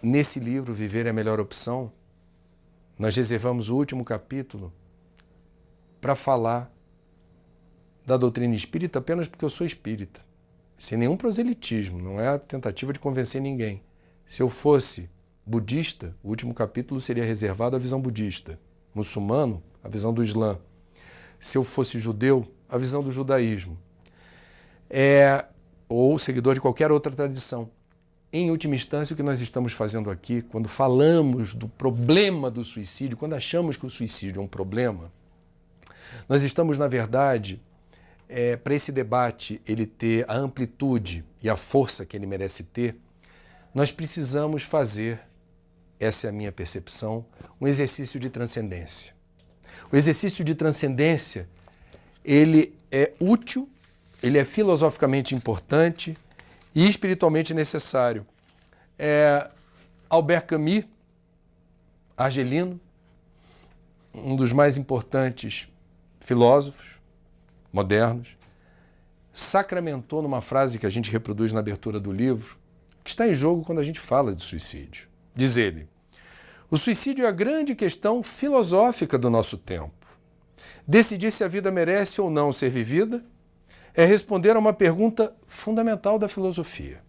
Nesse livro, Viver é a Melhor Opção, nós reservamos o último capítulo para falar da doutrina espírita apenas porque eu sou espírita, sem nenhum proselitismo, não é a tentativa de convencer ninguém. Se eu fosse budista, o último capítulo seria reservado à visão budista, muçulmano, a visão do Islã. Se eu fosse judeu, a visão do judaísmo, ou seguidor de qualquer outra tradição. Em última instância, o que nós estamos fazendo aqui, quando falamos do problema do suicídio, quando achamos que o suicídio é um problema, nós estamos, na verdade, para esse debate ele ter a amplitude e a força que ele merece ter, nós precisamos fazer, essa é a minha percepção, um exercício de transcendência. O exercício de transcendência, ele é útil, ele é filosoficamente importante e espiritualmente necessário. Albert Camus, argelino, um dos mais importantes filósofos modernos, sacramentou numa frase que a gente reproduz na abertura do livro, que está em jogo quando a gente fala de suicídio. Diz ele: o suicídio é a grande questão filosófica do nosso tempo. Decidir se a vida merece ou não ser vivida é responder a uma pergunta fundamental da filosofia.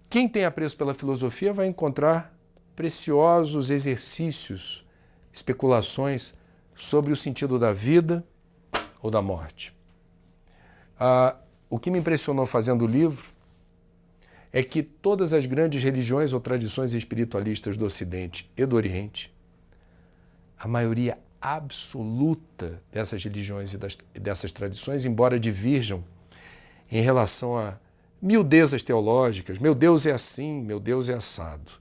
Quem tem apreço pela filosofia vai encontrar preciosos exercícios, especulações sobre o sentido da vida ou da morte. O que me impressionou fazendo o livro é que todas as grandes religiões ou tradições espiritualistas do Ocidente e do Oriente, a maioria absoluta dessas religiões e dessas tradições, embora divirjam em relação a miudezas teológicas, meu Deus é assim, meu Deus é assado.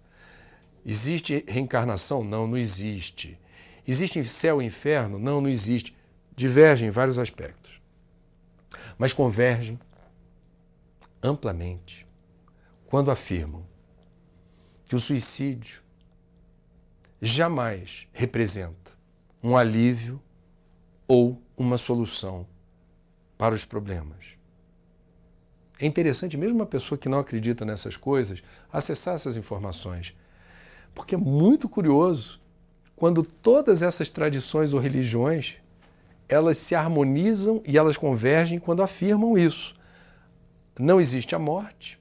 Existe reencarnação? Não, não existe. Existe céu e inferno? Não, não existe. Divergem em vários aspectos, mas convergem amplamente quando afirmam que o suicídio jamais representa um alívio ou uma solução para os problemas. É interessante, mesmo uma pessoa que não acredita nessas coisas, acessar essas informações, porque é muito curioso quando todas essas tradições ou religiões elas se harmonizam e elas convergem quando afirmam isso. Não existe a morte.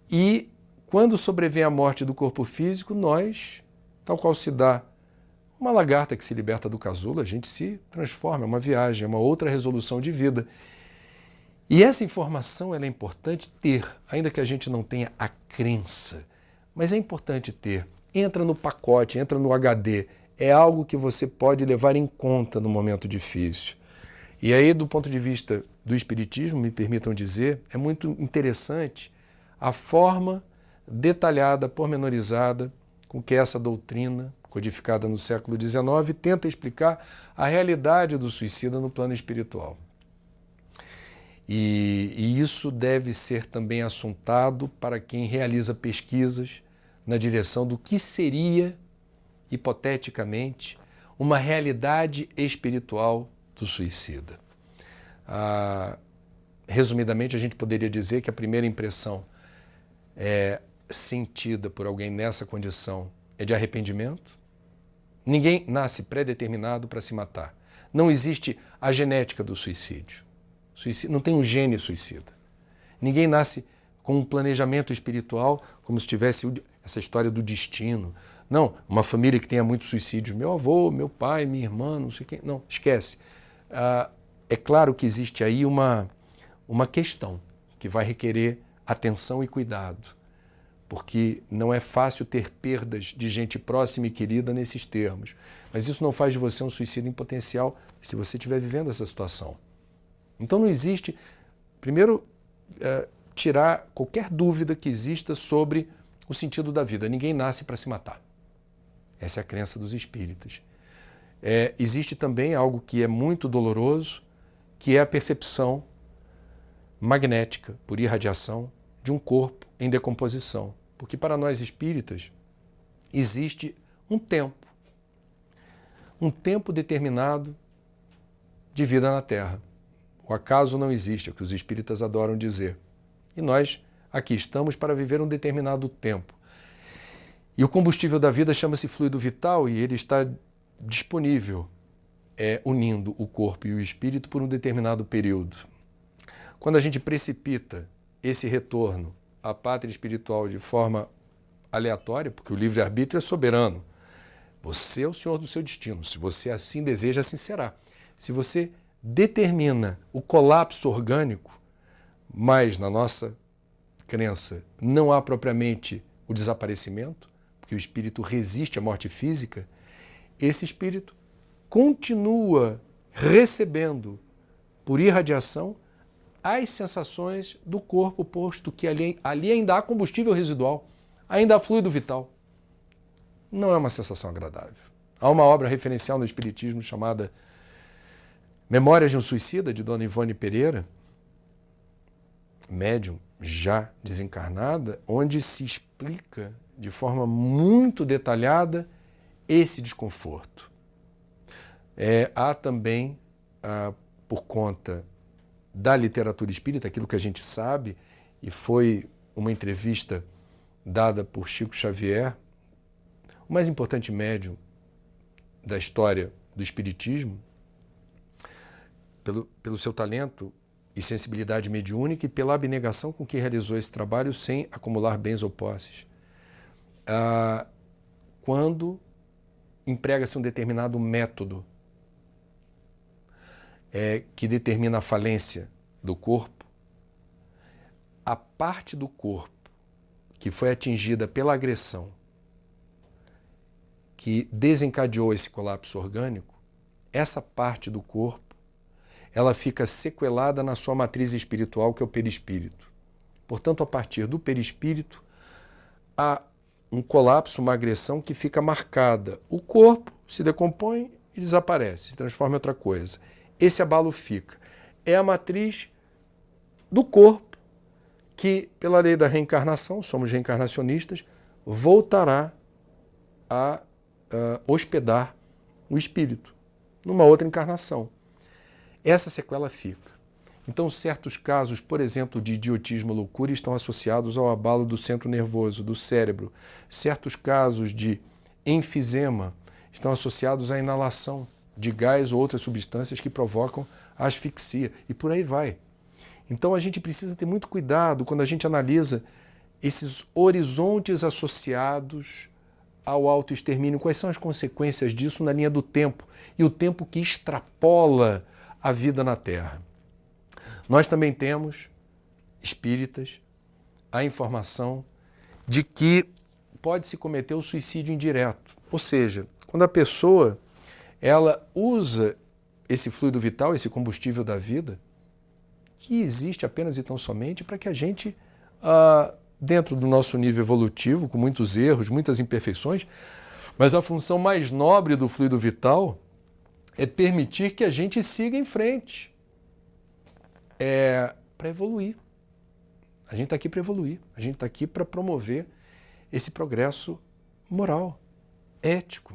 E quando sobrevém a morte do corpo físico, nós, tal qual se dá uma lagarta que se liberta do casulo, a gente se transforma, é uma viagem, é uma outra resolução de vida. E essa informação ela é importante ter, ainda que a gente não tenha a crença, mas é importante ter. Entra no pacote, entra no HD, é algo que você pode levar em conta no momento difícil. E aí, do ponto de vista do espiritismo, me permitam dizer, é muito interessante a forma detalhada, pormenorizada, com que essa doutrina, codificada no século XIX, tenta explicar a realidade do suicida no plano espiritual. E isso deve ser também assuntado para quem realiza pesquisas na direção do que seria, hipoteticamente, uma realidade espiritual do suicida. Resumidamente, a gente poderia dizer que a primeira impressão sentida por alguém nessa condição é de arrependimento. Ninguém nasce pré-determinado para se matar. Não existe a genética do suicídio. Não tem um gene suicida. Ninguém nasce com um planejamento espiritual como se tivesse essa história do destino. Não, uma família que tenha muitos suicídios. Meu avô, meu pai, minha irmã, não sei quem. Não, esquece. É claro que existe aí uma questão que vai requerer atenção e cuidado, porque não é fácil ter perdas de gente próxima e querida nesses termos. Mas isso não faz de você um suicida em potencial se você estiver vivendo essa situação. Então não existe, primeiro, tirar qualquer dúvida que exista sobre o sentido da vida. Ninguém nasce para se matar. Essa é a crença dos espíritas. Existe também algo que é muito doloroso, que é a percepção magnética, por irradiação, de um corpo em decomposição. Porque para nós espíritas existe um tempo determinado de vida na Terra. O acaso não existe, é o que os espíritas adoram dizer. E nós Aqui estamos para viver um determinado tempo. E o combustível da vida chama-se fluido vital e ele está disponível, unindo o corpo e o espírito por um determinado período. Quando a gente precipita esse retorno à pátria espiritual de forma aleatória, porque o livre-arbítrio é soberano, você é o senhor do seu destino. Se você assim deseja, assim será. Se você determina o colapso orgânico, mas na nossa crença não há propriamente o desaparecimento, porque o espírito resiste à morte física, esse espírito continua recebendo por irradiação as sensações do corpo, posto que ali ainda há combustível residual, ainda há fluido vital. Não é uma sensação agradável. Há uma obra referencial no Espiritismo chamada Memórias de um Suicida, de Dona Ivone Pereira, médium já desencarnada, onde se explica de forma muito detalhada esse desconforto. Há também, por conta da literatura espírita, aquilo que a gente sabe, e foi uma entrevista dada por Chico Xavier, o mais importante médium da história do espiritismo, pelo seu talento e sensibilidade mediúnica e pela abnegação com que realizou esse trabalho sem acumular bens ou posses. Quando emprega-se um determinado método que determina a falência do corpo, a parte do corpo que foi atingida pela agressão, que desencadeou esse colapso orgânico, essa parte do corpo, ela fica sequelada na sua matriz espiritual, que é o perispírito. Portanto, a partir do perispírito, há um colapso, uma agressão que fica marcada. O corpo se decompõe e desaparece, se transforma em outra coisa. Esse abalo fica. É a matriz do corpo que, pela lei da reencarnação, somos reencarnacionistas, voltará a hospedar o espírito numa outra encarnação. Essa sequela fica. Então, certos casos, por exemplo, de idiotismo ou loucura, estão associados ao abalo do centro nervoso, do cérebro. Certos casos de enfisema estão associados à inalação de gás ou outras substâncias que provocam asfixia. E por aí vai. Então, a gente precisa ter muito cuidado quando a gente analisa esses horizontes associados ao autoextermínio. Quais são as consequências disso na linha do tempo? E o tempo que extrapola a vida na Terra. Nós também temos, espíritas, a informação de que pode-se cometer o suicídio indireto. Ou seja, quando a pessoa ela usa esse fluido vital, esse combustível da vida, que existe apenas e tão somente para que a gente, dentro do nosso nível evolutivo, com muitos erros, muitas imperfeições, mas a função mais nobre do fluido vital é permitir que a gente siga em frente. Para evoluir. A gente está aqui para evoluir. A gente está aqui para promover esse progresso moral, ético.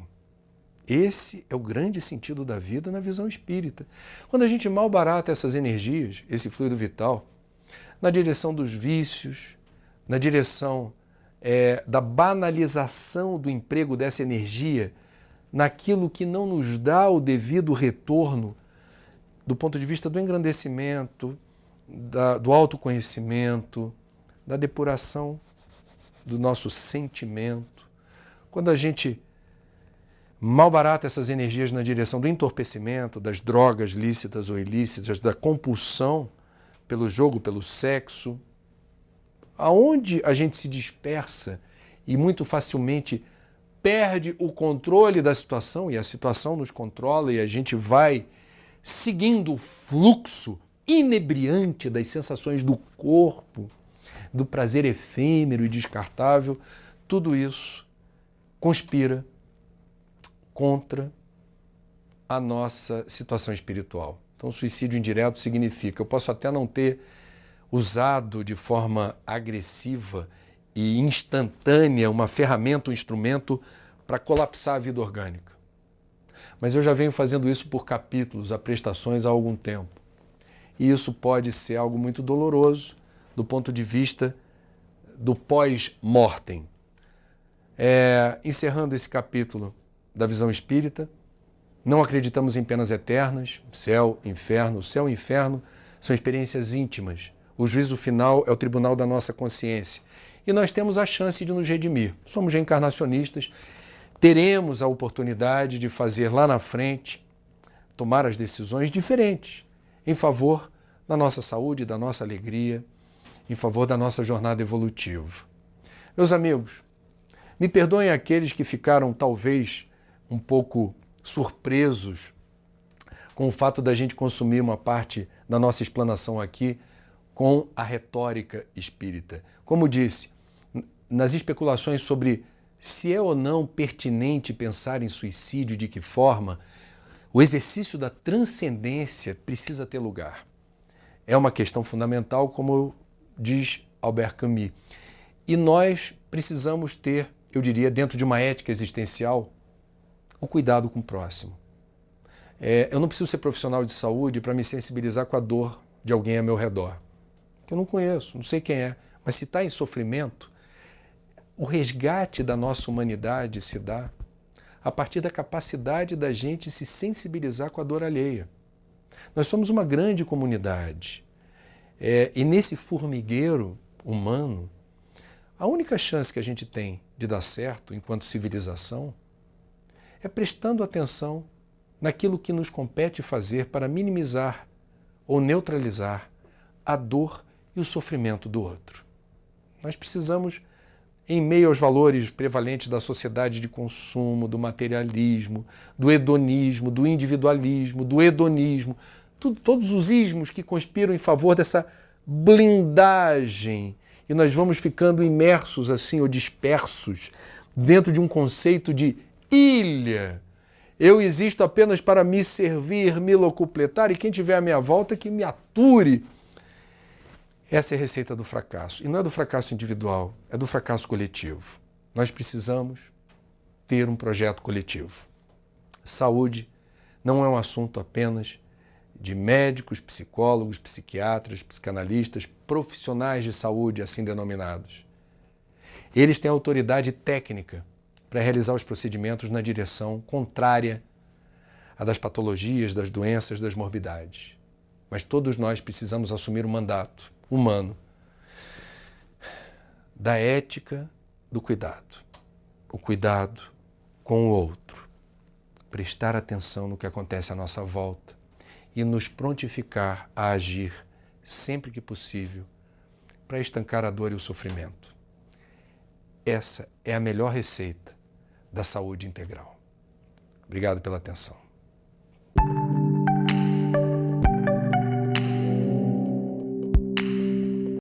Esse é o grande sentido da vida na visão espírita. Quando a gente malbarata essas energias, esse fluido vital, na direção dos vícios, na direção da banalização do emprego dessa energia, naquilo que não nos dá o devido retorno do ponto de vista do engrandecimento, do autoconhecimento, da depuração do nosso sentimento. Quando a gente malbarata essas energias na direção do entorpecimento, das drogas lícitas ou ilícitas, da compulsão pelo jogo, pelo sexo, aonde a gente se dispersa e muito facilmente perde o controle da situação, e a situação nos controla e a gente vai seguindo o fluxo inebriante das sensações do corpo, do prazer efêmero e descartável, tudo isso conspira contra a nossa situação espiritual. Então, suicídio indireto significa, eu posso até não ter usado de forma agressiva e instantânea uma ferramenta, um instrumento para colapsar a vida orgânica. Mas eu já venho fazendo isso por capítulos, a prestações há algum tempo. E isso pode ser algo muito doloroso do ponto de vista do pós-mortem. Encerrando esse capítulo da visão espírita, não acreditamos em penas eternas, céu, inferno. O céu e o inferno são experiências íntimas. O juízo final é o tribunal da nossa consciência. E nós temos a chance de nos redimir. Somos reencarnacionistas, teremos a oportunidade de fazer lá na frente, tomar as decisões diferentes, em favor da nossa saúde, da nossa alegria, em favor da nossa jornada evolutiva. Meus amigos, me perdoem aqueles que ficaram talvez um pouco surpresos com o fato da gente consumir uma parte da nossa explanação aqui com a retórica espírita. Como disse, nas especulações sobre se é ou não pertinente pensar em suicídio, de que forma, o exercício da transcendência precisa ter lugar. É uma questão fundamental, como diz Albert Camus. E nós precisamos ter, eu diria, dentro de uma ética existencial, o cuidado com o próximo. Eu não preciso ser profissional de saúde para me sensibilizar com a dor de alguém ao meu redor, que eu não conheço, não sei quem é, mas se está em sofrimento, o resgate da nossa humanidade se dá a partir da capacidade da gente se sensibilizar com a dor alheia. Nós somos uma grande comunidade e nesse formigueiro humano, a única chance que a gente tem de dar certo enquanto civilização é prestando atenção naquilo que nos compete fazer para minimizar ou neutralizar a dor e o sofrimento do outro. Nós precisamos, em meio aos valores prevalentes da sociedade de consumo, do materialismo, do hedonismo, do individualismo, do hedonismo, todos os ismos que conspiram em favor dessa blindagem, e nós vamos ficando imersos assim ou dispersos dentro de um conceito de ilha. Eu existo apenas para me servir, me locupletar, e quem tiver à minha volta que me ature. Essa é a receita do fracasso. E não é do fracasso individual, é do fracasso coletivo. Nós precisamos ter um projeto coletivo. Saúde não é um assunto apenas de médicos, psicólogos, psiquiatras, psicanalistas, profissionais de saúde, assim denominados. Eles têm autoridade técnica para realizar os procedimentos na direção contrária à das patologias, das doenças, das morbidades. Mas todos nós precisamos assumir o mandato humano da ética do cuidado. O cuidado com o outro. Prestar atenção no que acontece à nossa volta e nos prontificar a agir sempre que possível para estancar a dor e o sofrimento. Essa é a melhor receita da saúde integral. Obrigado pela atenção.